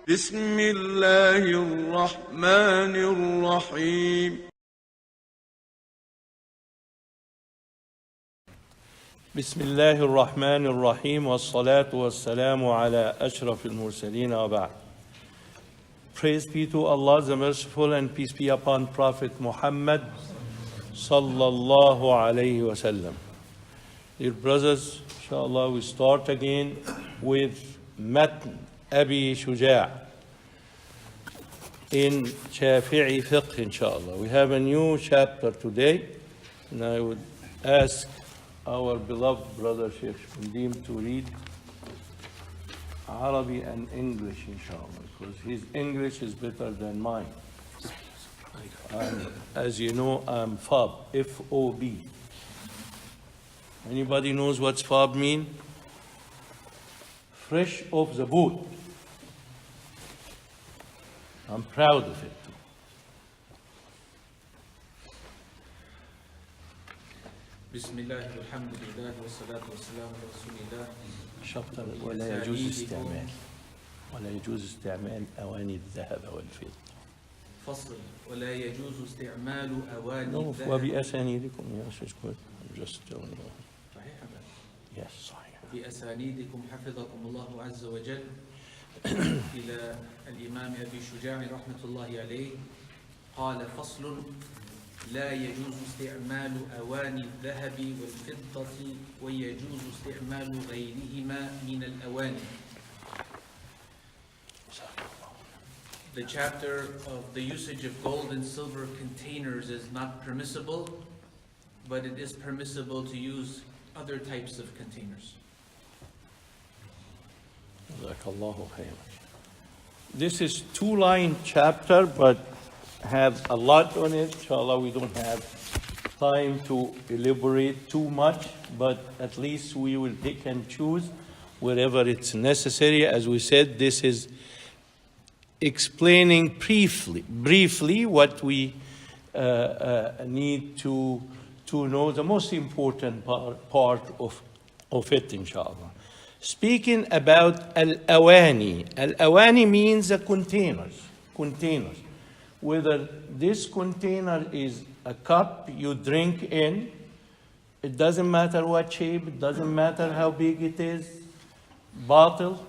بسم الله الرحمن الرحيم بسم الله الرحمن الرحيم والصلاة والسلام على أشرف المرسلين وبعد. Praise be to Allah the Merciful, and peace be upon Prophet Muhammad sallallahu alayhi wa sallam. Dear brothers, inshallah we start again with Matn Abi Shuja in Shafi'i Fiqh, inshallah. We have a new chapter today, and I would ask our beloved brother Sheikh Saad to read Arabic and English, inshallah, because his English is better than mine. And as you know, I'm F.O.B. F-O-B. Anybody knows what F.O.B. mean? Fresh off the boat. I'm proud of it too. بسم الله والحمد لله والصلاة والسلام على رسول الله. شطر ولا يجوز استعمال أواني الذهب والفضة. فصل ولا يجوز استعمال أواني الذهب. وبأسانيدكم يا شيخ. I'm just telling you. صحيح هذا. Yes, صحيح. بأسانيدكم حفظكم الله عز وجل إلى الإمام أبي شجاع رحمة الله عليه قال: فصل لا يجوز استعمال أواني الذهب والفضة ويجوز استعمال غيرهما من الأواني. The chapter of the usage of gold and silver containers is not permissible, but it is permissible to use other types of containers. This is two-line chapter, but have a lot on it. Inshallah, we don't have time to elaborate too much, but at least we will pick and choose wherever it's necessary. As we said, this is explaining briefly what we need to know, the most important part of it, inshallah. Speaking about al-awani. Al-awani means the containers. Whether this container is a cup you drink in, it doesn't matter what shape, it doesn't matter how big it is, bottle.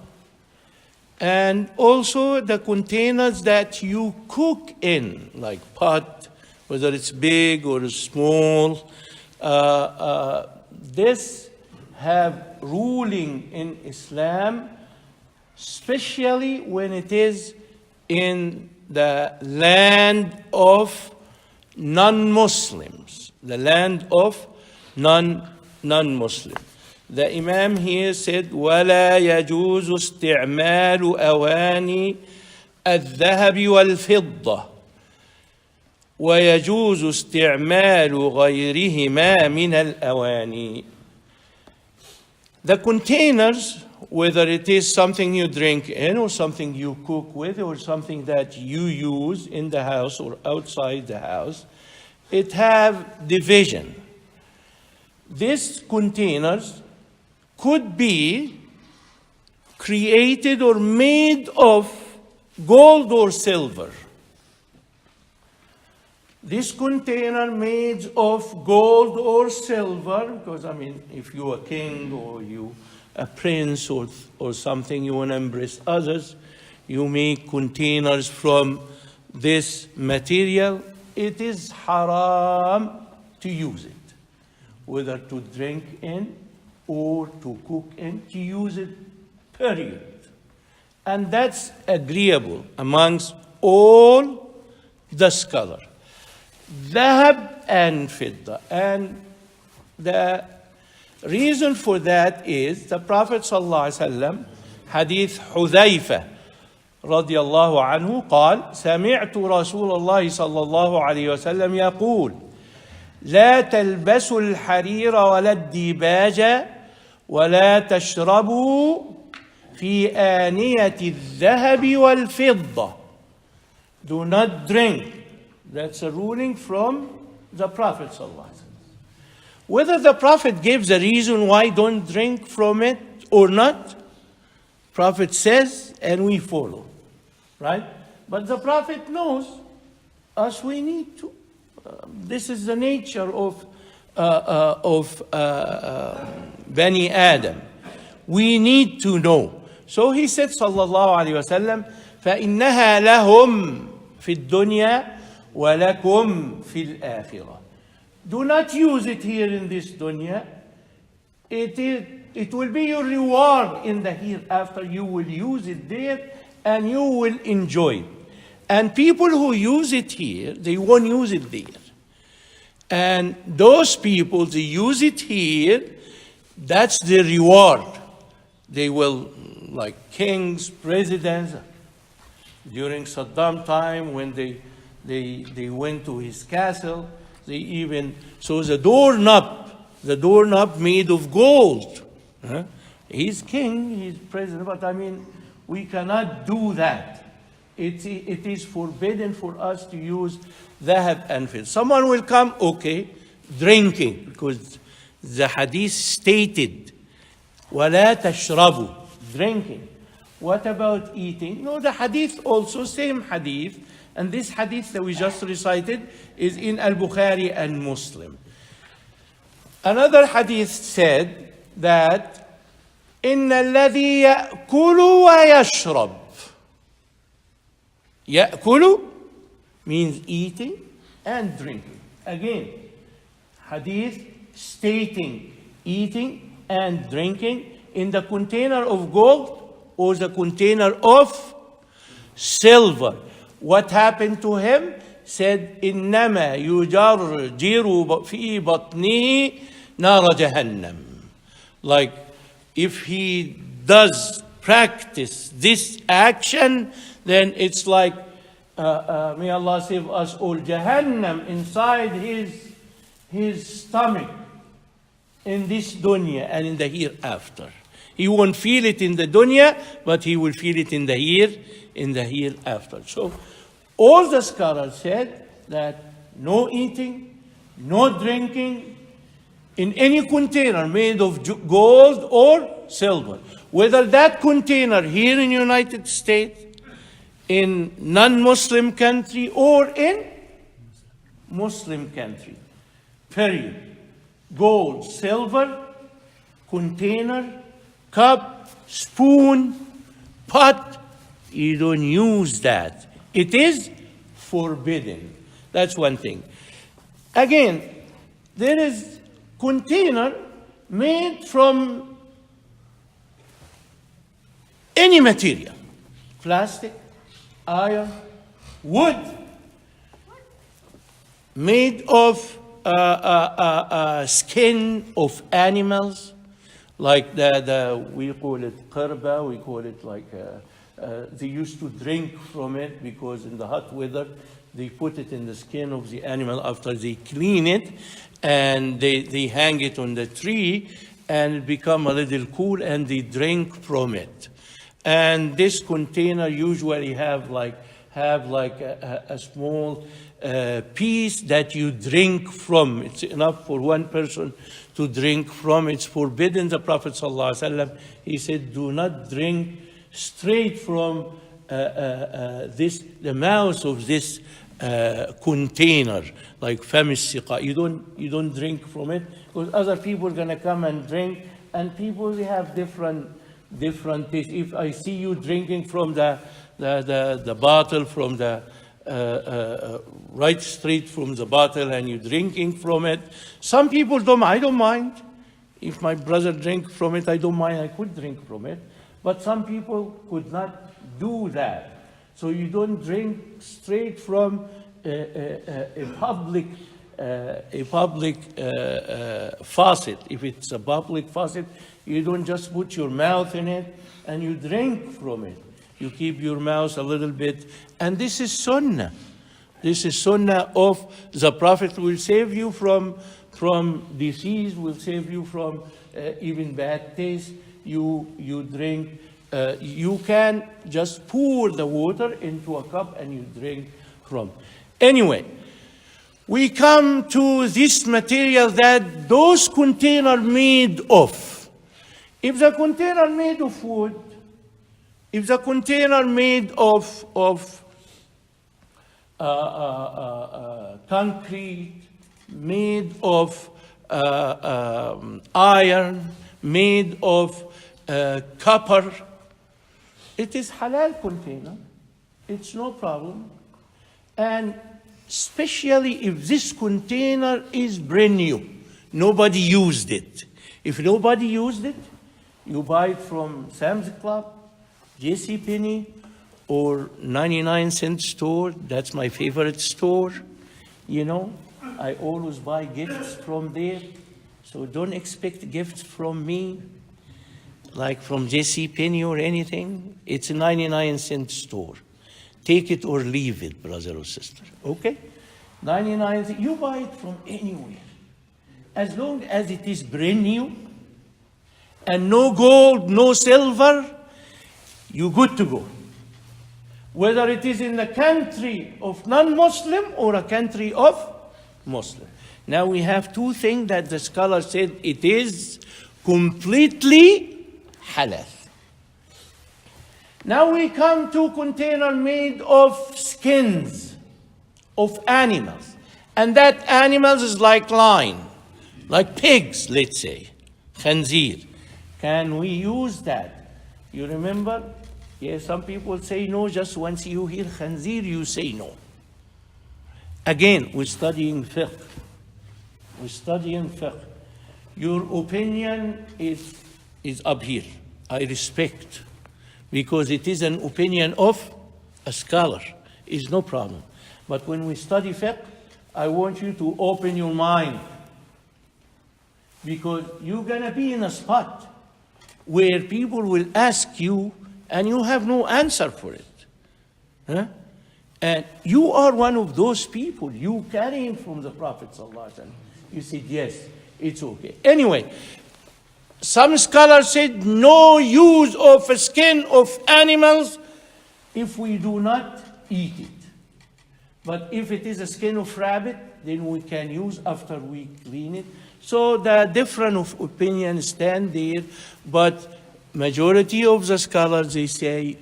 And also the containers that you cook in, like pot, whether it's big or small. This have ruling in Islam, especially when it is in the land of non-Muslims, the land of non-Muslims. The Imam here said, وَلَا يَجُوزُ اسْتِعْمَالُ أَوَانِي الذَّهَبِ وَالْفِضَّةِ وَيَجُوزُ اسْتِعْمَالُ غَيْرِهِمَا مِنَ الْأَوَانِي. The containers, whether it is something you drink in or something you cook with or something that you use in the house or outside the house, it have division. These containers could be created or made of gold or silver. This container made of gold or silver, because if you're a king or you a prince or something, you want to embrace others, you make containers from this material. It is haram to use it, whether to drink in or to cook in, to use it, period. And that's agreeable amongst all the scholars. Dhahab and fidda. And the reason for that is the Prophet ﷺ, hadith Hudhayfa رضي الله عنه قال: سمعت رسول الله صلى الله عليه وسلم يقول: لا تلبسوا الحرير ولا الديباج ولا تشربوا في آنية الذهب والفضة. Do not drink. That's a ruling from the Prophet ﷺ. Whether the Prophet gives a reason why don't drink from it or not, Prophet says and we follow. right? But the Prophet knows us we need to. This is the nature of Bani Adam. We need to know. So he said, sallallahu alayhi wa sallam, فَإِنَّهَا لَهُمْ فِي الدُّنْيَا وَلَكُمْ فِي الْآخِرَةِ. Do not use it here in this dunya. It will be your reward in the hereafter. You will use it there and you will enjoy it. And people who use it here, they won't use it there. And those people, they use it here, that's the reward. They will, like kings, presidents, during Saddam time when they went to his castle, they even, so the doorknob made of gold. He's king, he's president, but I mean, we cannot do that. It is forbidden for us to use dhahab and fidda. Someone will come, okay, drinking, because the hadith stated, وَلَا تَشْرَبُوا, drinking. What about eating? No, the hadith also, same hadith, and this hadith that we just recited is in Al-Bukhari and Muslim. Another hadith said that, إِنَّ الَّذِي يَأْكُلُ وَيَشْرَبُ. يأكل means eating and drinking. Again, hadith stating eating and drinking in the container of gold or the container of silver. What happened to him? Said, إنما يجرجر في بطنه نار جهنم. Like, if he does practice this action, then it's like, may Allah save us all, Jahannam inside his stomach in this dunya and in the hereafter. He won't feel it in the dunya, but he will feel it in the hereafter. So all the scholars said that no eating, no drinking in any container made of gold or silver. Whether that container here in the United States, in non-Muslim country, or in Muslim country, period. Gold, silver, container, cup, spoon, pot, you don't use that. It is forbidden. That's one thing. Again, there is container made from any material, plastic, iron, wood, made of skin of animals, like we call it qarba, we call it like, they used to drink from it because in the hot weather, they put it in the skin of the animal after they clean it, and they hang it on the tree, and it become a little cool, and they drink from it. And this container usually have like a small piece that you drink from. It's enough for one person to drink from. It's forbidden. The Prophet ﷺ, he said, do not drink straight from the mouth of this container, like famis siqa. You don't drink from it, because other people are gonna come and drink, and people, they have different taste. If I see you drinking from the bottle, from the right straight from the bottle, and you drinking from it, some people don't. I don't mind. If my brother drink from it, I don't mind. I could drink from it. But some people could not do that. So you don't drink straight from a public faucet. If it's a public faucet, you don't just put your mouth in it and you drink from it. You keep your mouth a little bit. And this is sunnah. This is sunnah of the Prophet. Will save you from disease, will save you from even bad taste. You drink. You can just pour the water into a cup and you drink from. Anyway, we come to this material that those containers made of. If the container made of wood, If the container made of concrete, made of iron, made of copper, it is halal container. It's no problem. And especially if this container is brand new, nobody used it. If nobody used it, you buy it from Sam's Club, JCPenney, or 99-cent store. That's my favorite store. You know, I always buy gifts from there. So don't expect gifts from me, like from JCPenney or anything. It's a 99-cent store. Take it or leave it, brother or sister. Okay? 99 cents. You buy it from anywhere. As long as it is brand new and no gold, no silver, you're good to go. Whether it is in the country of non-Muslim or a country of Muslim. Now we have two things that the scholar said it is completely halal. Now we come to container made of skins of animals. And that animals is like lion, like pigs, let's say, khanzir. Can we use that? You remember? Yes, some people say no, just once you hear khanzir, you say no. Again, we're studying fiqh. We're studying fiqh. Your opinion is up here. I respect. Because it is an opinion of a scholar. It's no problem. But when we study fiqh, I want you to open your mind. Because you're going to be in a spot where people will ask you and you have no answer for it. Huh? And you are one of those people. You carrying from the Prophet ﷺ. You said, yes, it's okay. Anyway, some scholars said no use of skin of animals if we do not eat it. But if it is a skin of rabbit, then we can use after we clean it. So the different of opinions stand there, but majority of the scholars, they say,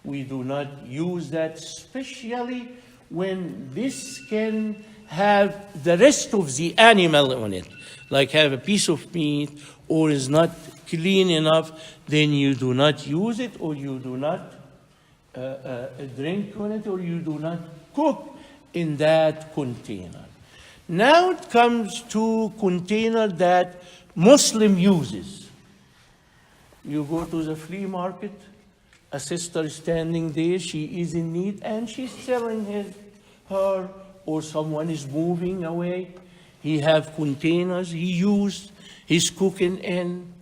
we do not use that, especially when this skin have the rest of the animal on it, like have a piece of meat or is not clean enough, then you do not use it, or you do not drink on it, or you do not cook in that container. Now it comes to container that Muslim uses. You go to the flea market, a sister is standing there, she is in need, and she's selling her, or someone is moving away. He have containers he used, he's cooking in,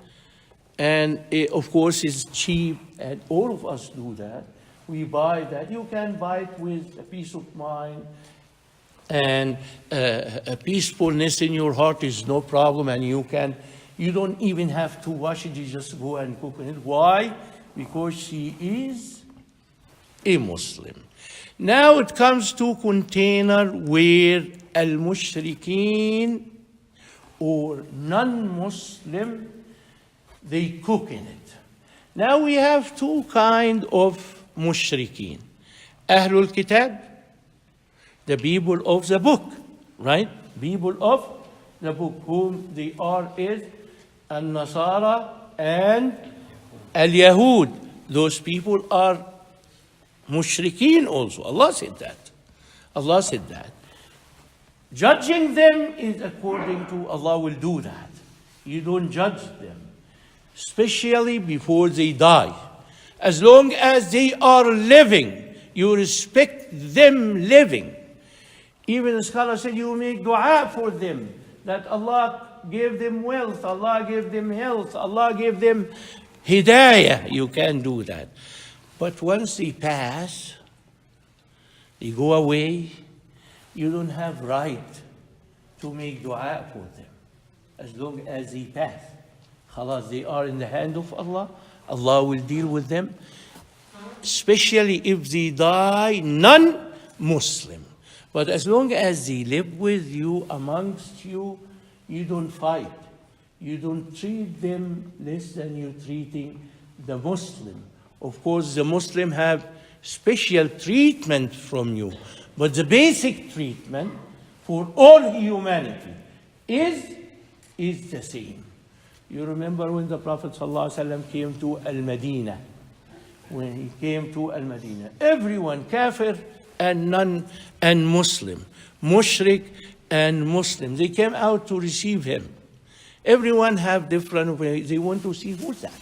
and of course it's cheap, and all of us do that. We buy that. You can buy it with a peace of mind, and a peacefulness in your heart is no problem, and you don't even have to wash it, you just go and cook in it. Why? Because she is a Muslim. Now it comes to container where al-mushrikeen or non-Muslim, they cook in it. Now we have two kind of mushrikeen. Ahlul Kitab, the people of the book, right? People of the book, whom they are is al-Nasara and al-Yahud. Those people are mushrikeen also. Allah said that. Allah said that. Judging them is according to Allah will do that. You don't judge them, especially before they die. As long as they are living, you respect them living. Even the scholar said you make dua for them, that Allah gave them wealth, Allah gave them health, Allah gave them hidayah. You can do that. But once they pass, they go away, you don't have right to make dua for them. As long as they pass, khalas, they are in the hand of Allah. Allah will deal with them, especially if they die non-Muslim. But as long as they live with you, amongst you, you don't fight. You don't treat them less than you're treating the Muslim Of course, the Muslim have special treatment from you, but the basic treatment for all humanity is the same. You remember when the Prophet ﷺ came to Al-Madinah? When he came to Al-Madinah, everyone, kafir and non and Muslim, mushrik and Muslim, they came out to receive him. Everyone have different ways. They want to see who's that.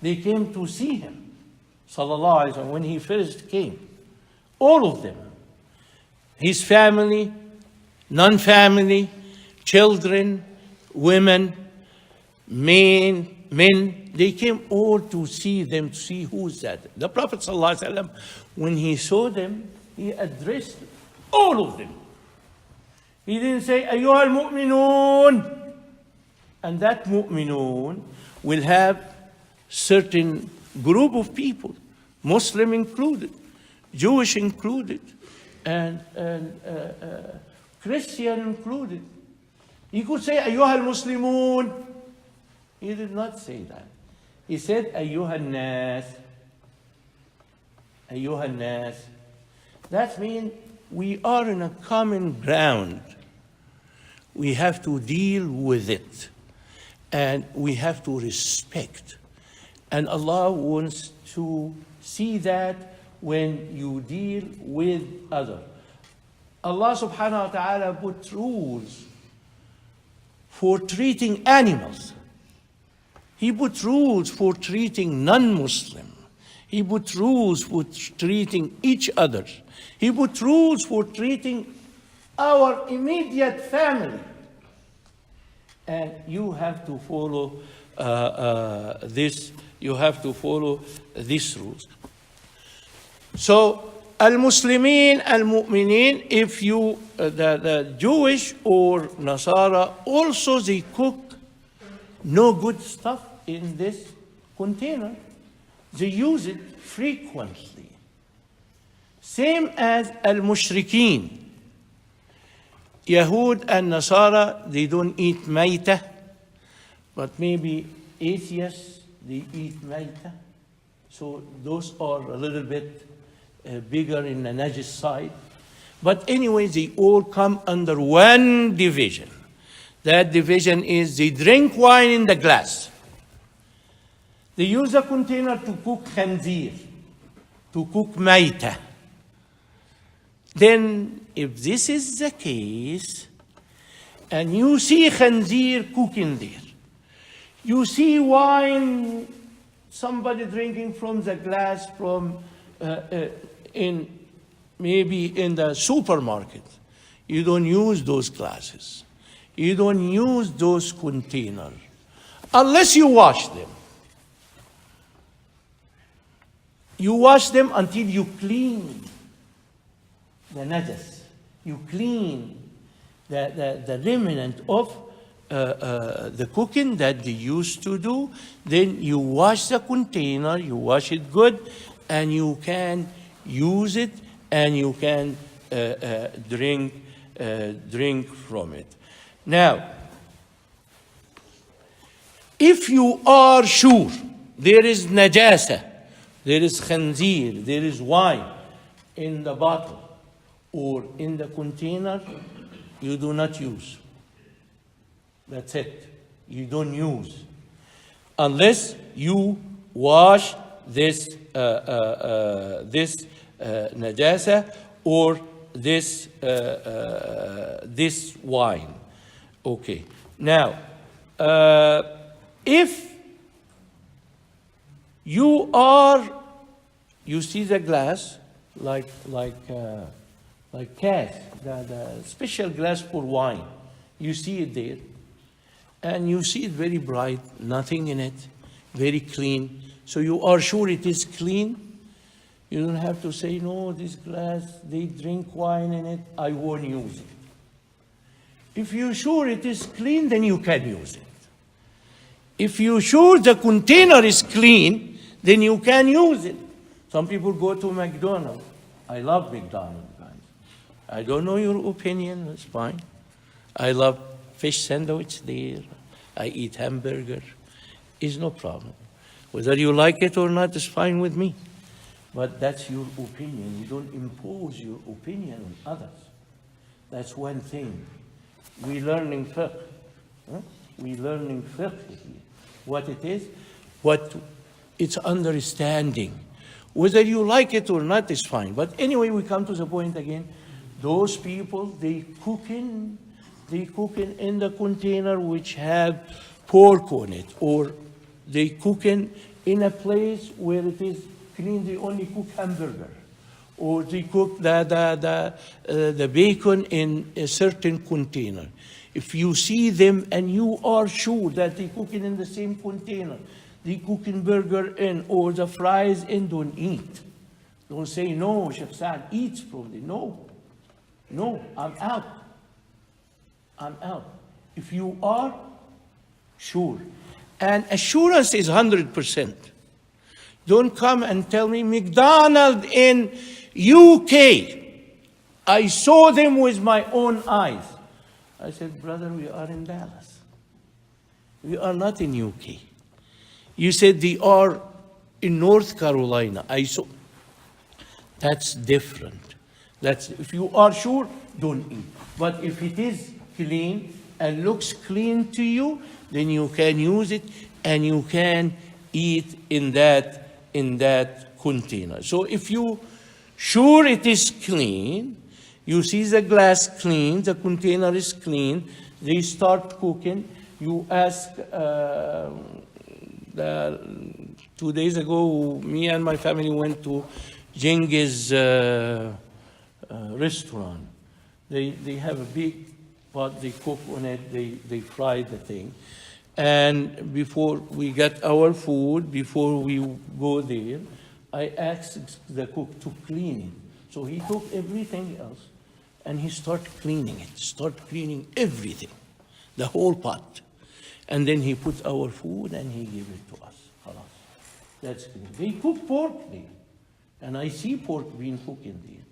They came to see him, sallallahu alaihi wasallam, when he first came. All of them, his family, non-family, children, women, men, they came all to see them, to see who's that. The Prophet ﷺ, when he saw them, he addressed all of them. He didn't say, أيها المؤمنون. And that mu'minun will have certain group of people, Muslim included, Jewish included, and Christian included. He could say, أيها المسلمون. He did not say that. He said, أيها الناس. أيها الناس. That means we are in a common ground. We have to deal with it. And we have to respect. And Allah wants to see that when you deal with others. Allah subhanahu wa ta'ala put rules for treating animals. He put rules for treating non-Muslim. He put rules for treating each other. He put rules for treating our immediate family. And you have to follow this. You have to follow these rules. So, al-Muslimin, al-Mu'minin, if you, the Jewish or Nasara, also they cook no good stuff in this container. They use it frequently. Same as al-Mushrikeen. Yahud and Nasara, they don't eat mayta, but maybe atheists, they eat mayta. So those are a little bit bigger in the najis side. But anyway, they all come under one division. That division is they drink wine in the glass. They use a container to cook khanzir, to cook mayta. Then, if this is the case, and you see khanzir cooking there, you see wine, somebody drinking from the glass from maybe in the supermarket, you don't use those glasses. You don't use those containers unless you wash them. You wash them until you clean the najas. You clean the remnant of the cooking that they used to do. Then you wash the container, you wash it good, and you can use it and you can drink from it. Now, if you are sure there is najasa, there is khanzir, there is wine in the bottle or in the container, you do not use. That's it. You don't use. Unless you wash this najasa or this wine. Okay. Now, if you see the glass like cask, the special glass for wine. You see it there, and you see it very bright, nothing in it, very clean. So you are sure it is clean. You don't have to say, no, this glass, they drink wine in it, I won't use it. If you're sure it is clean, then you can use it. If you're sure the container is clean, then you can use it. Some people go to McDonald's. I love McDonald's, guys. I don't know your opinion, it's fine. I love fish sandwich there. I eat hamburger. It's no problem. Whether you like it or not is fine with me. But that's your opinion. You don't impose your opinion on others. That's one thing. We learning fiqh. Huh? We learning fiqh here. What it is, what it's understanding. Whether you like it or not is fine. But anyway, we come to the point again. Those people, they cooking in the container which have pork on it, or they cooking in a place where it is clean. They only cook hamburger, or they cook the bacon in a certain container. If you see them and you are sure that they cooking in the same container, they cooking burger in or the fries in, don't eat. Don't say, no, Sheikh Saad eats from there. No, I'm out. If you are sure, and assurance is 100%. Don't come and tell me McDonald's in UK, I saw them with my own eyes. I said, brother, we are in Dallas. We are not in UK. You said they are in North Carolina. I saw. That's different. That's, if you are sure, don't eat. But if it is clean and looks clean to you, then you can use it and you can eat in that container. So if you sure it is clean, you see the glass clean, the container is clean, they start cooking, you ask, 2 days ago, me and my family went to Jengi's restaurant. They have a big pot, they cook on it, they fry the thing. And before we get our food, before we go there, I asked the cook to clean it. So he took everything else and he started cleaning everything, the whole pot. And then he put our food and he gave it to us. That's clean. They cook pork there. And I see pork being cooked in there.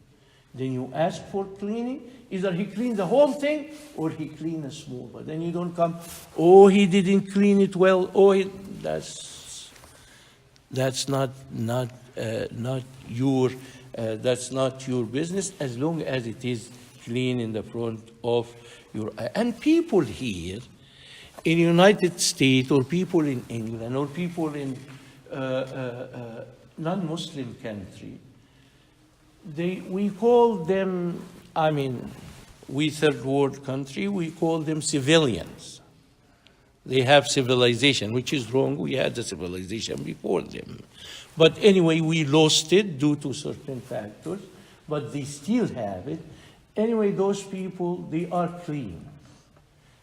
Then you ask for cleaning. Either he cleaned the whole thing or he cleaned a small. But then you don't come, oh, he didn't clean it well. Oh, that's not your business, as long as it is clean in the front of your eye. And people here in the United States, or people in England, or people in non-Muslim country, we call them, we third world country, we call them civilians. They have civilization, which is wrong. We had the civilization before them. But anyway, we lost it due to certain factors, but they still have it. Anyway, those people, they are clean.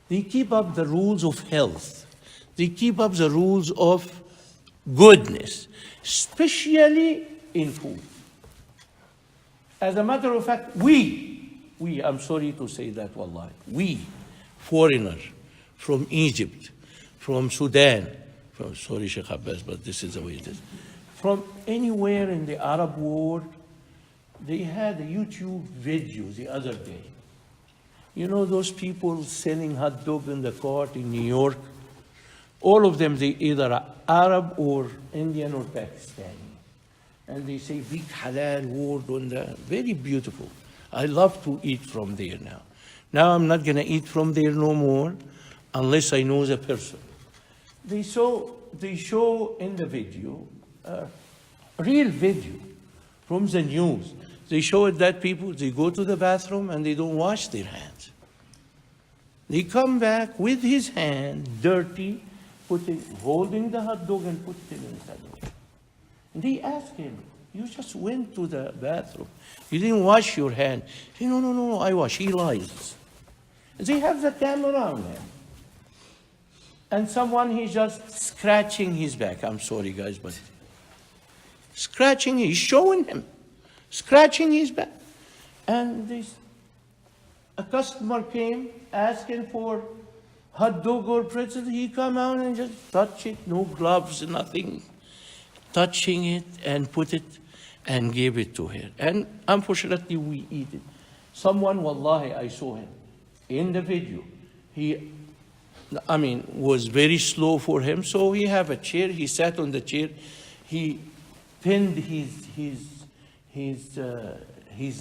They keep up the rules of health. They keep up the rules of goodness, especially in food. As a matter of fact, I'm sorry to say that, wallahi, we, foreigners from Egypt, from Sudan, sorry Sheikh Abbas, but this is the way it is, from anywhere in the Arab world, they had a YouTube video the other day. You know those people selling hot dog in the cart in New York? All of them, they either are Arab or Indian or Pakistani. And they say big halal word on the, very beautiful. I love to eat from there now. Now I'm not gonna eat from there no more unless I know the person. They show in the video, real video from the news. They show it that people, they go to the bathroom and they don't wash their hands. They come back with his hand dirty, holding the hot dog and put it in the sandwich. And they ask him, you just went to the bathroom. You didn't wash your hand. He said, no, I wash. He lies. They have the camera on him. And someone, he's just scratching his back. I'm sorry, guys, but scratching, he's showing him, scratching his back. And a customer came asking for hot dog or pretzel. He come out and just touch it, no gloves, nothing. Touching it and put it and gave it to her. And unfortunately, we eat it. Someone, wallahi, I saw him in the video. He I mean, was very slow for him. So he have a chair. He sat on the chair. He pinned his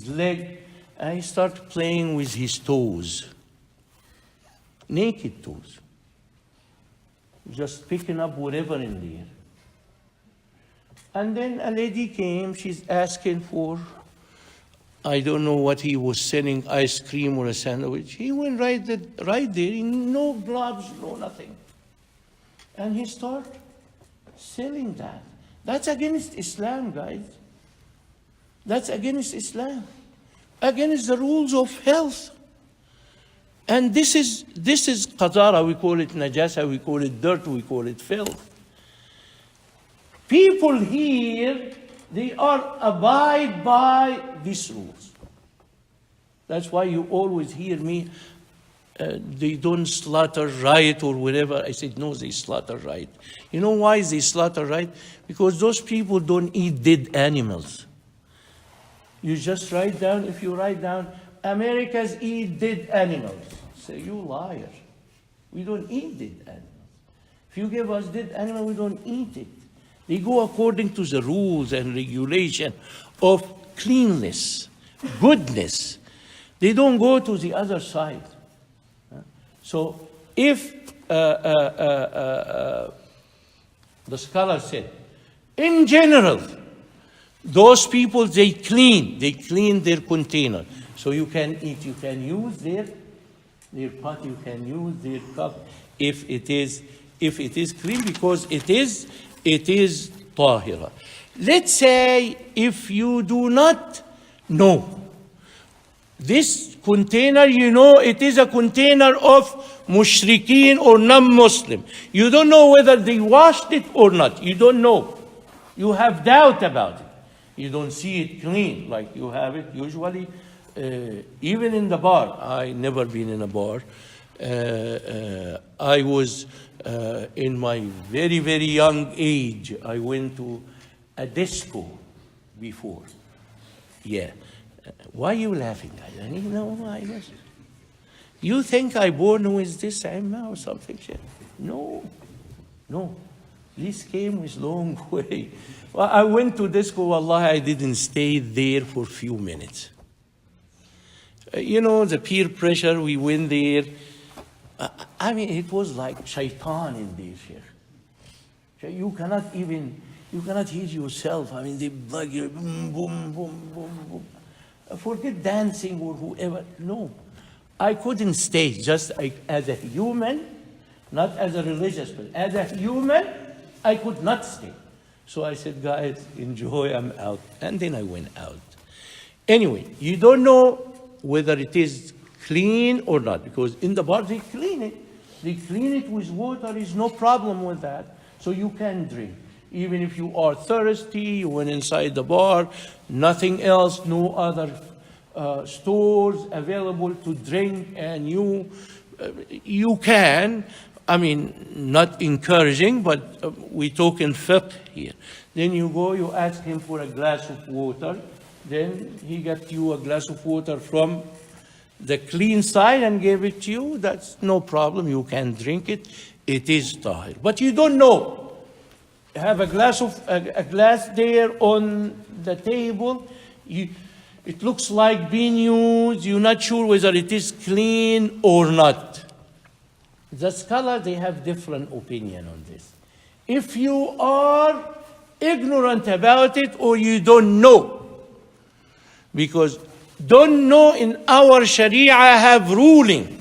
leg, and he started playing with his toes, naked toes, just picking up whatever in there. And then a lady came. She's asking for, I don't know what he was selling, ice cream or a sandwich. He went right there, no gloves, no nothing. And he started selling that. That's against Islam, guys. That's against Islam. Against the rules of health. And this is qadara, we call it najasa, we call it dirt, we call it filth. People here, they are abide by these rules. That's why you always hear me, they don't slaughter right or whatever. I said, no, they slaughter right. You know why they slaughter right? Because those people don't eat dead animals. You just write down, if you write down, Americans eat dead animals. Say, you liar. We don't eat dead animals. If you give us dead animal, we don't eat it. They go according to the rules and regulation of cleanness, goodness. They don't go to the other side. So if the scholar said, in general, those people, they clean their container. So you can eat, you can use their pot, you can use their cup if it is clean, because it is tahira. Let's say if you do not know this container, you know it is a container of mushrikeen or non-Muslim. You don't know whether they washed it or not. You don't know. You have doubt about it. You don't see it clean like you have it usually. Even in the bar, I never been in a bar. I was in my very, very young age. I went to a disco before. Yeah. Why are you laughing, guys? You know, I was. You think I born with this or something? No. This came with long way. Well, I went to disco, wallahi, I didn't stay there for a few minutes. You know, the peer pressure, we went there. I mean, it was like shaitan in there, Sheikh. You cannot hear yourself. I mean, they bug you, boom, boom, boom, boom, boom. Forget dancing or whoever. No. I couldn't stay just as a human, not as a religious person. As a human, I could not stay. So I said, guys, enjoy, I'm out. And then I went out. Anyway, you don't know whether it is clean or not, because in the bar they clean it. They clean it with water, is no problem with that. So you can drink. Even if you are thirsty, you went inside the bar, nothing else, no other stores available to drink, and you can, I mean, not encouraging, but we talk in fiqh here. Then you go, you ask him for a glass of water, then he got you a glass of water from the clean side and gave it to you. That's no problem, you can drink it. It is tahir. But you don't know. Have a glass there on the table. It looks like being used. You're not sure whether it is clean or not. The scholars, they have different opinion on this. If you are ignorant about it or you don't know, because don't know in our Sharia have ruling.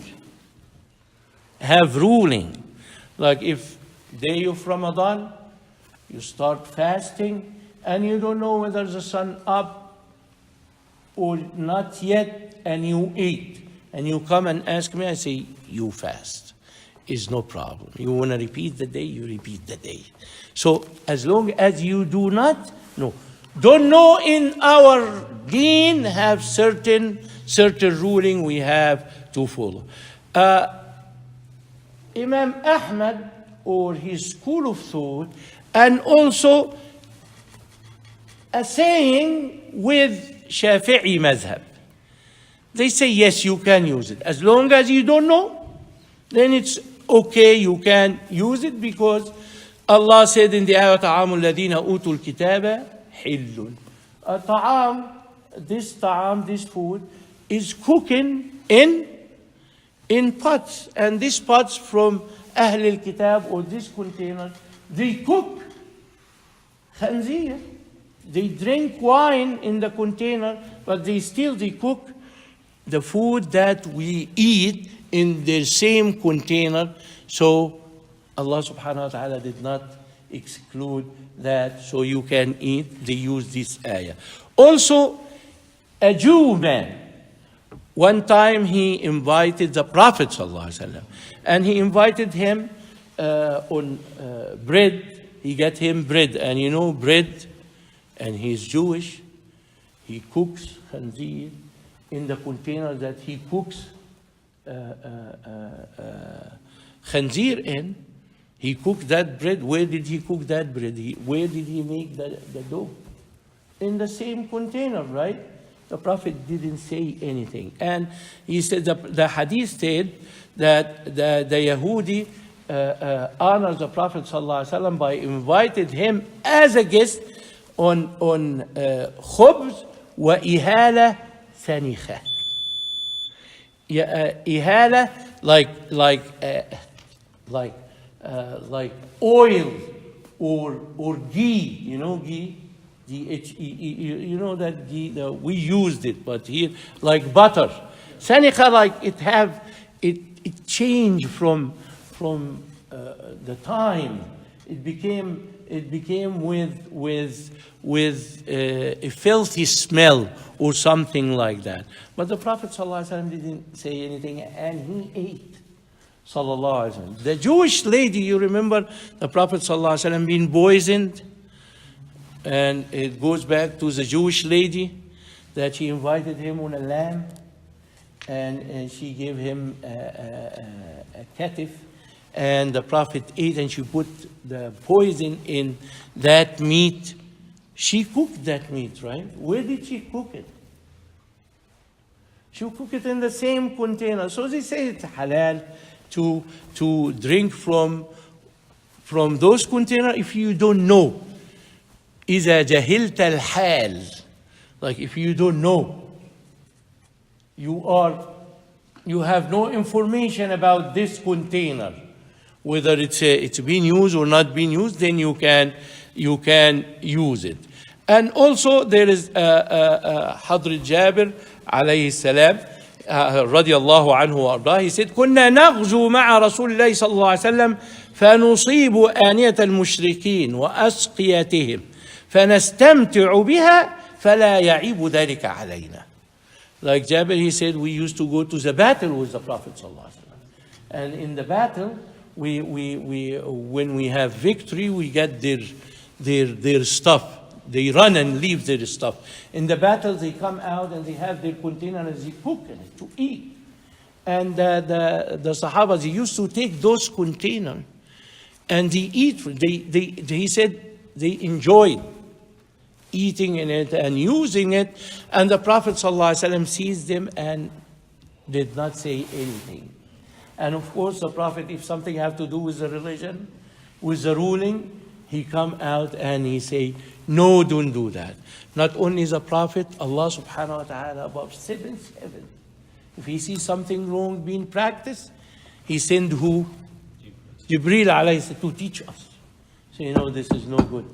Like if day of Ramadan, you start fasting and you don't know whether the sun up or not yet, and you eat. And you come and ask me, I say, you fast. Is no problem. You want to repeat the day, you repeat the day. So as long as you do not know, don't know in our deen have certain ruling we have to follow. Imam Ahmad or his school of thought, and also a saying with Shafi'i madhab. They say, yes, you can use it. As long as you don't know, then it's okay, you can use it because Allah said in the ayah, طَعَامُ الَّذِينَ أُوتُوا الْكِتَابَ حِلٌّ. This food is cooking in pots. And these pots from Ahl al-Kitab, or this container, they cook khanzir. They drink wine in the container, but they cook the food that we eat in the same container. So Allah subhanahu wa ta'ala did not exclude that, so you can eat. They use this ayah. Also, a Jew man, one time he invited the Prophet sallallahu alaihi wasallam, and he invited him on bread. He got him bread, and you know bread, and he's Jewish. He cooks khanzir in the container that he cooks khanzir in. He cooked that bread. Where did he cook that bread? Where did he make the dough? In the same container, right? The Prophet didn't say anything. And he said, the hadith said that the Yahudi honored the Prophet ﷺ by inviting him as a guest on khubz wa ihala sanikha. Ihala, like oil or ghee, you know ghee? You know that ghee, we used it, but here, like butter. Sanikha, like it changed from the time. It became with a filthy smell or something like that. But the Prophet ﷺ didn't say anything, and he ate. Sallallahu Alaihi Wasallam. The Jewish lady, you remember the Prophet ﷺ being poisoned? And it goes back to the Jewish lady that she invited him on a lamb, and she gave him a katif, and the Prophet ate, and she put the poison in that meat. She cooked that meat, right? Where did she cook it? She cooked it in the same container. So they say it's halal to drink from those containers if you don't know. إذا جهلت الحال, like if you don't know, you have no information about this container, whether it's being used or not being used, then you can use it. And also there is Hadrat Jabir alayhi salam رضي الله عنه وأرضاه. He said, كنا نغزو مع رسول الله صلى الله عليه وسلم فنصيب آنية المشركين وأسقيتهم فنستمتع بها فلا يعيب ذلك علينا. Like Jabir, he said, we used to go to the battle with the Prophet sallallahu alaihi wasallam, and in the battle, we when we have victory, we get their stuff. They run and leave their stuff. In the battle, they come out and they have their containers, they cook in it to eat. And the Sahaba, they used to take those containers and they eat. He said they enjoyed eating in it and using it. And the Prophet ﷺ sees them and did not say anything. And of course, the Prophet, if something have to do with the religion, with the ruling, he come out and he say, no, don't do that. Not only the Prophet, Allah subhanahu wa ta'ala above 7 heaven. If he sees something wrong being practiced, he send who? Jibreel alayhi salam to teach us. So you know this is no good.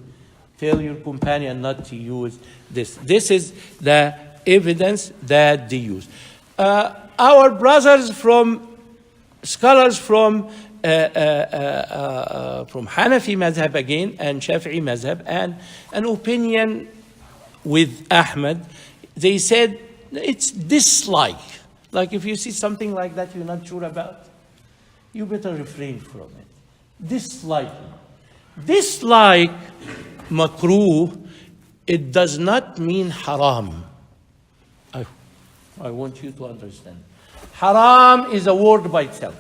Tell your companion not to use this. This is the evidence that they use. Our brothers scholars from Hanafi madhab again and Shafi'i madhab and an opinion with Ahmad, they said it's dislike. Like if you see something like that you're not sure about, you better refrain from it. Dislike. Dislike makruh, it does not mean haram. I want you to understand. Haram is a word by itself.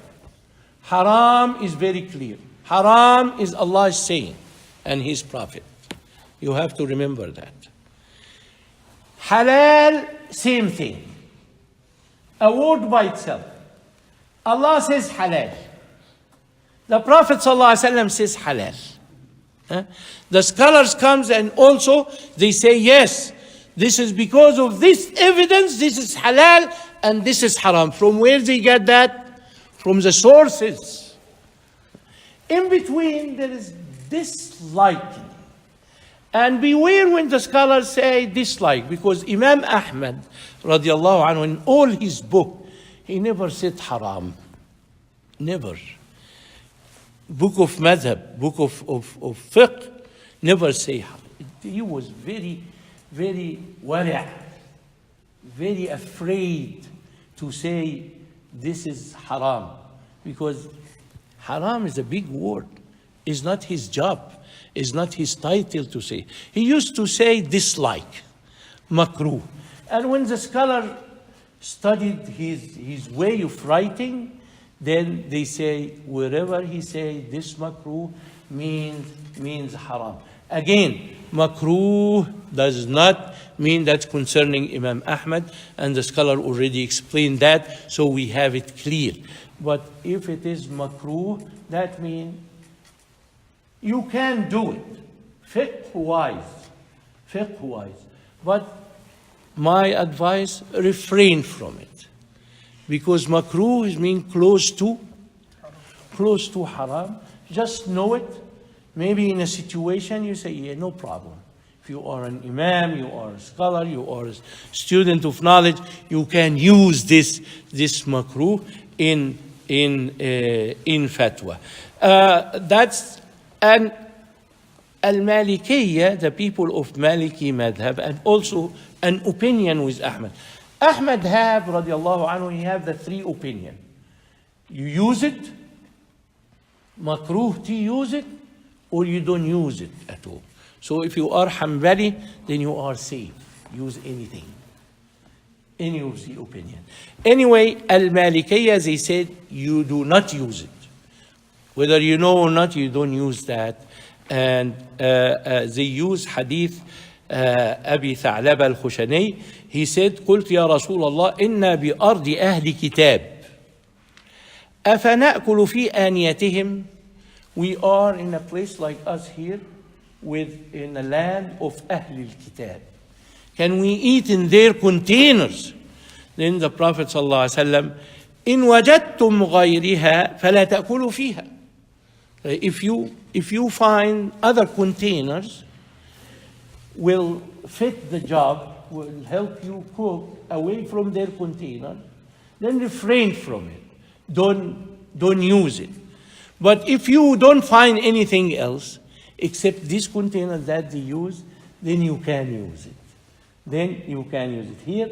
Haram is very clear. Haram is Allah's saying and His Prophet. You have to remember that. Halal, same thing. A word by itself. Allah says halal. The Prophet ﷺ says halal. The scholars comes and also they say, yes, this is because of this evidence, this is halal and this is haram. From where they get that? From the sources. In between, there is disliking. And beware when the scholars say dislike, because Imam Ahmad, radiallahu anhu, in all his book, he never said haram. Never. Book of madhab, book of fiqh, never say haram. He was very, very wari', very afraid to say this is haram, because haram is a big word. It's not his job. It's not his title to say. He used to say dislike, makruh. And when the scholar studied his way of writing, then they say, wherever he say this makruh means haram. Again, makruh does not mean that's concerning Imam Ahmad, and the scholar already explained that, so we have it clear. But if it is makruh, that means you can do it, fiqh-wise. But my advice, refrain from it. Because makruh means close to haram. Just know it. Maybe in a situation you say, yeah, no problem. If you are an imam, you are a scholar, you are a student of knowledge, you can use this makruh in fatwa. And Al-Malikiyya, the people of Maliki madhab, and also an opinion with Ahmad. Ahmad have, radiallahu anhu, he have the three opinion. You use it, makruh to use it, or you don't use it at all. So if you are Hanbali, then you are safe. Use anything. Any of the opinion. Anyway, Al-Malikiyya, they said, you do not use it. Whether you know or not, you don't use that. And they use hadith Abi Tha'laba al-Khushani. He said, قلت يا رسول الله إنا بأرض أهل كتاب أفنأكل في آنيتهم. We are in a place like us here, in a land of Ahl al-Kitab. Can we eat in their containers? Then the Prophet ﷺ, إن وجدتم غيرها فلا تأكلوا فيها. If you find other containers will fit the job, will help you cook away from their container, then refrain from it. Don't use it. But if you don't find anything else except this container that they use, then you can use it. Here,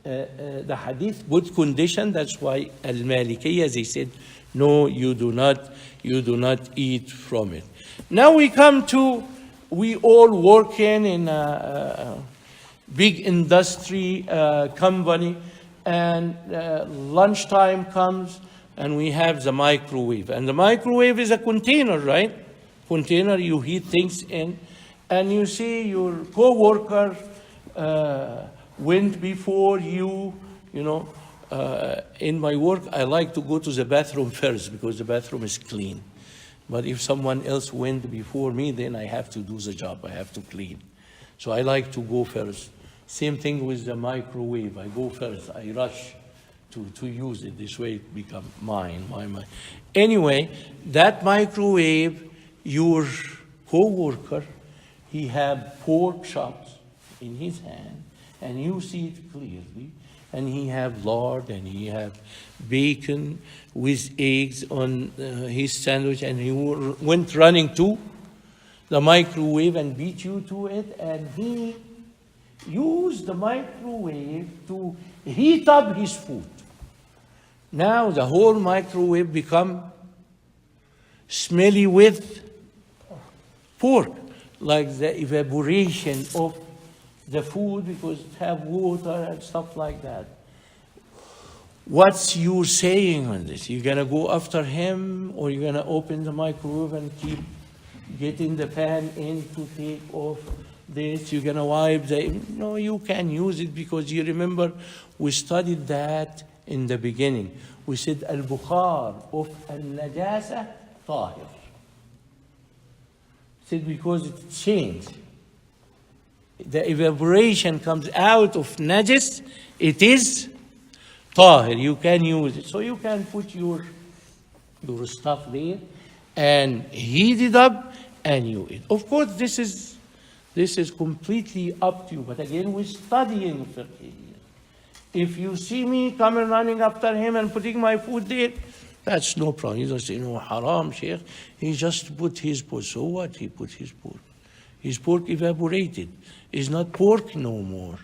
the hadith, good condition. That's why Al-Malikiyya, they said, no, you do not eat from it. Now we come to, we all working in a big industry company, and lunchtime comes, and we have the microwave. And the microwave is a container, right? Container, you heat things in, and you see your co-worker went before you, in my work, I like to go to the bathroom first because the bathroom is clean. But if someone else went before me, then I have to do the job. I have to clean. So I like to go first. Same thing with the microwave. I go first. I rush to use it. This way it becomes mine. Anyway, that microwave, your co-worker, he have pork chops in his hand, and you see it clearly. And he have lard, and he have bacon with eggs on his sandwich, and he went running to the microwave and beat you to it, and he used the microwave to heat up his food. Now the whole microwave become smelly with pork, like the evaporation of the food, because it have water and stuff like that. What's you saying on this? You're gonna go after him, or you're gonna open the microwave and keep getting the pan in to take off this? You're gonna wipe no, you can use it, because you remember we studied that in the beginning. We said al-bukhar of al-najasa tahir. Said because it changed. The evaporation comes out of najis, it is tahir. You can use it. So you can put your stuff there and heat it up and you eat. Of course, this is completely up to you. But again, we're studying fiqh here. If you see me coming running after him and putting my food there, that's no problem. You don't say, no, haram, Sheikh. He just put his pork. So what? He put his pork. His pork evaporated. It's not pork no more.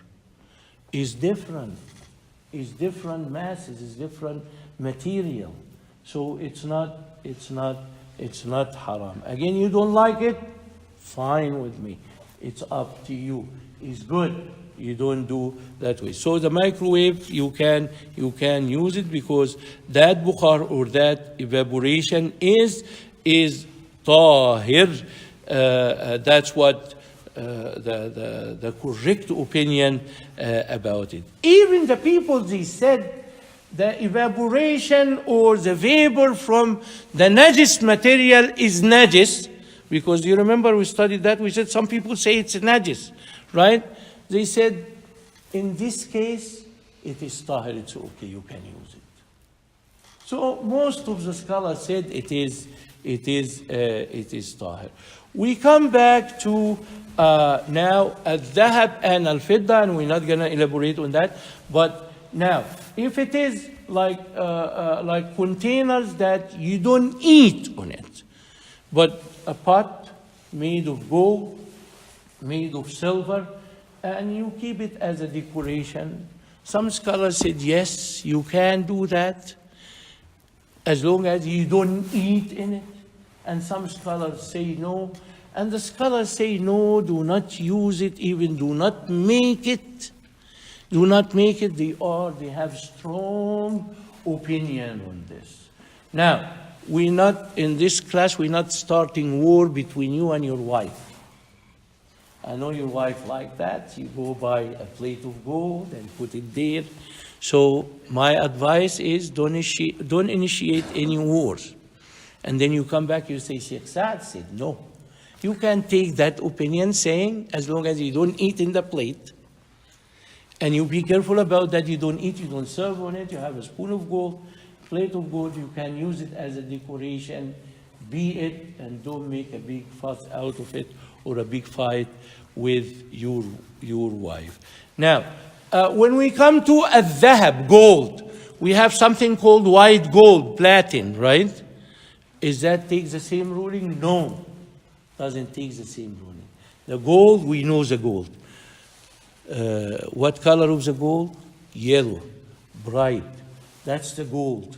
It's different. It's different masses. It's different material. So it's not haram. Again, you don't like it? Fine with me. It's up to you. It's good. You don't do that way. So the microwave, you can use it because that bukhar or that evaporation is tahir. That's what the correct opinion about it. Even the people, they said the evaporation or the vapor from the najis material is najis, because you remember we studied that, we said some people say it's najis, right? They said, in this case, it is tahir, it's okay, you can use it. So most of the scholars said it is tahir. We come back to now al-dhahab and al-fidda, and we're not going to elaborate on that. But now, if it is like containers that you don't eat on it, but a pot made of gold, made of silver, and you keep it as a decoration. Some scholars said, yes, you can do that, as long as you don't eat in it. And some scholars say no. And the scholars say no, do not use it, even do not make it. Do not make it. They have strong opinion on this. Now, we're not, in this class, we're not starting war between you and your wife. I know your wife like that. You go buy a plate of gold and put it there. So my advice is don't initiate any wars. And then you come back, you say, Sheikh Saad said no. You can take that opinion saying, as long as you don't eat in the plate, and you be careful about that, you don't eat, you don't serve on it, you have a spoon of gold, plate of gold, you can use it as a decoration, be it, and don't make a big fuss out of it or a big fight with your wife. Now, when we come to al-dhahab, gold, we have something called white gold, platin, right? Is that takes the same ruling? No, doesn't take the same ruling. The gold, we know the gold. What color of the gold? Yellow, bright. That's the gold,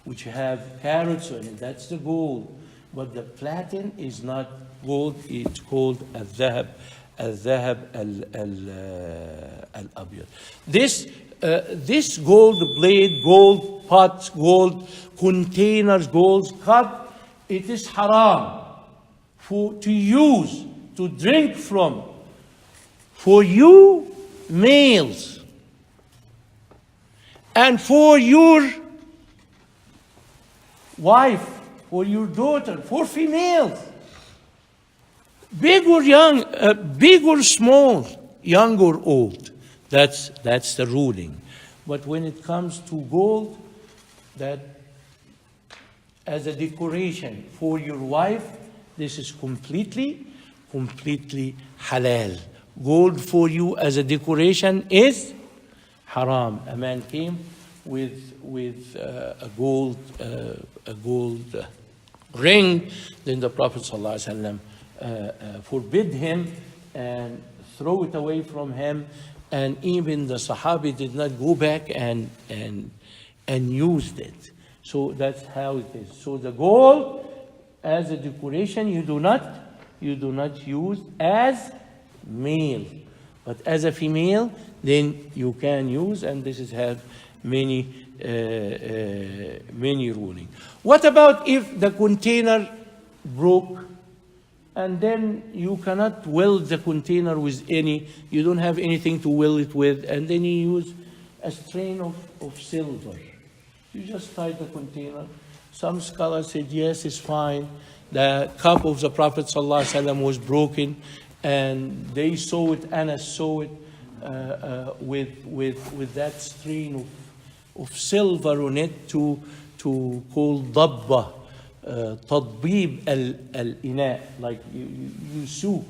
which have carats on it. That's the gold. But the platin is not gold. It's called al-dhahab. Al-dhahab al-abyad. This gold blade, gold pots, gold containers, gold cup, it is haram to use, to drink from. For you males, and for your wife, for your daughter, for females, big or young, big or small, young or old. That's the ruling. But when it comes to gold, that as a decoration for your wife, this is completely halal. Gold for you as a decoration is haram. A man came with a gold ring. Then the Prophet ﷺ forbid him and throw it away from him. And even the Sahabi did not go back and used it. So that's how it is. So the gold as a decoration you do not use as male, but as a female, then you can use, and this is have many ruling. What about if the container broke, and then you cannot weld the container with you don't have anything to weld it with, and then you use a strain of silver. You just tie the container, Some scholars said, yes, it's fine. The cup of the Prophet ﷺ was broken, and they saw it, Anas saw it, with that string of silver on it to call dabba, tadbib al-ina, like you sew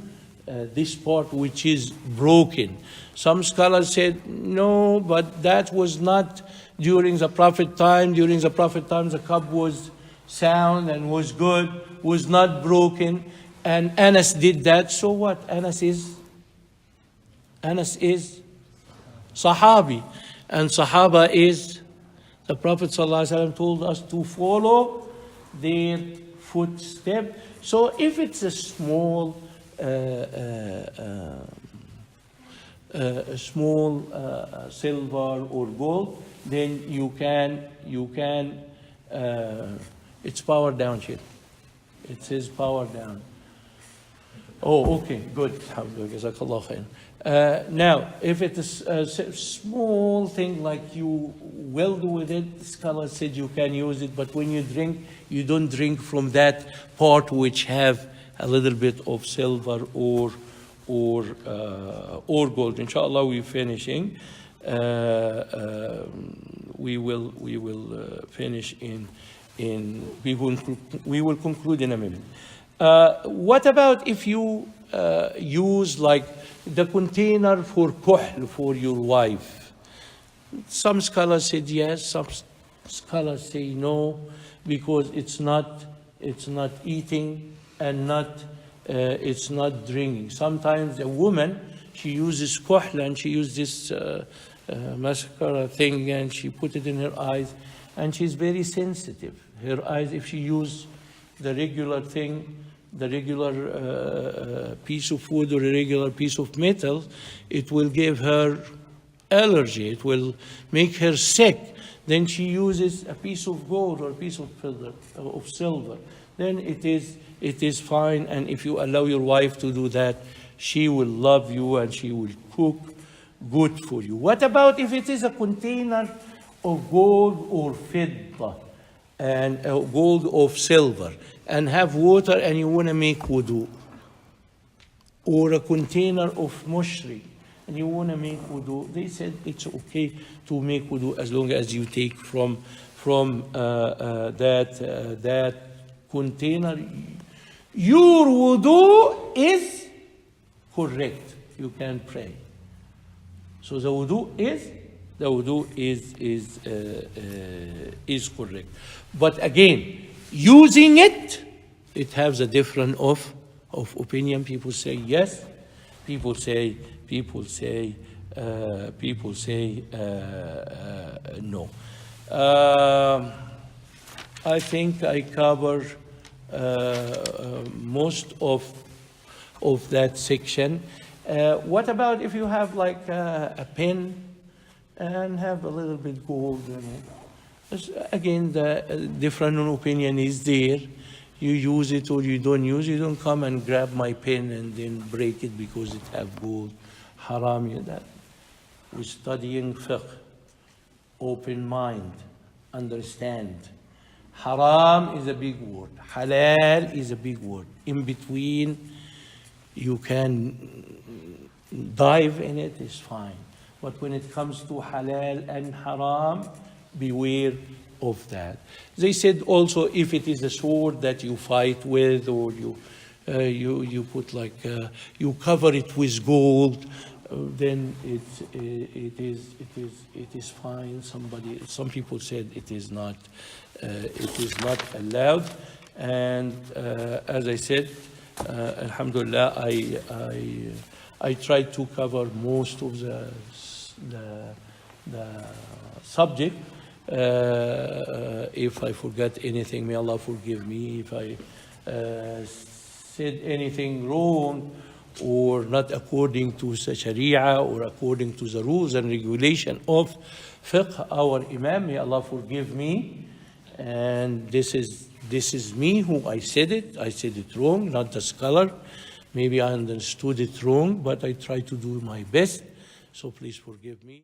this part which is broken. Some scholars said, no, but that was not during the Prophet time. During the Prophet time, the cup was sound and was good, was not broken, and Anas did that. So what? Anas is Sahabi, and Sahaba is, the Prophet ﷺ told us to follow their footstep. So if it's a small silver or gold, then you can it's power down, Sheikh. It says power down. Oh, okay, good. Jazakallah khair. Now, if it is a small thing like you will do with it, the scholar said you can use it, but when you drink, you don't drink from that part which have a little bit of silver or gold. Inshallah, we're finishing. We will finish we will conclude in a minute. What about if you use like the container for kuhl for your wife? Some scholars said yes, some scholars say no, because it's not eating and it's not drinking. Sometimes a woman, she uses kuhl and she uses this mascara thing and she put it in her eyes, and she's very sensitive. Her eyes, if she use the regular thing, the regular piece of wood or a regular piece of metal, it will give her allergy. It will make her sick. Then she uses a piece of gold or a piece of silver. Then it is fine. And if you allow your wife to do that, she will love you and she will cook good for you. What about if it is a container of gold or fidda and gold of silver, and have water and you want to make wudu? Or a container of mushri and you want to make wudu? They said it's okay to make wudu as long as you take from that container. Your wudu is correct. You can pray. So the wudu is correct. But again, using it has a difference of opinion. People say yes, people say no. I think I cover most of that section. What about if you have like a pen and have a little bit gold in it? Again, the different opinion is there. You use it or you don't use it. You don't come and grab my pen and then break it because it have gold. Haram, that. We're studying fiqh. Open mind. Understand. Haram is a big word. Halal is a big word. In between, you can dive in it, is fine. But when it comes to halal and haram, beware of that. They said also if it is a sword that you fight with, or you put like you cover it with gold, then it is fine. Some people said it is not allowed. And as I said, alhamdulillah, I tried to cover most of the subject. If I forgot anything, may Allah forgive me. If I said anything wrong or not according to the Sharia or according to the rules and regulation of fiqh, our Imam, may Allah forgive me. And this is me who I said it wrong, not the scholar. Maybe I understood it wrong, but I try to do my best. So please forgive me.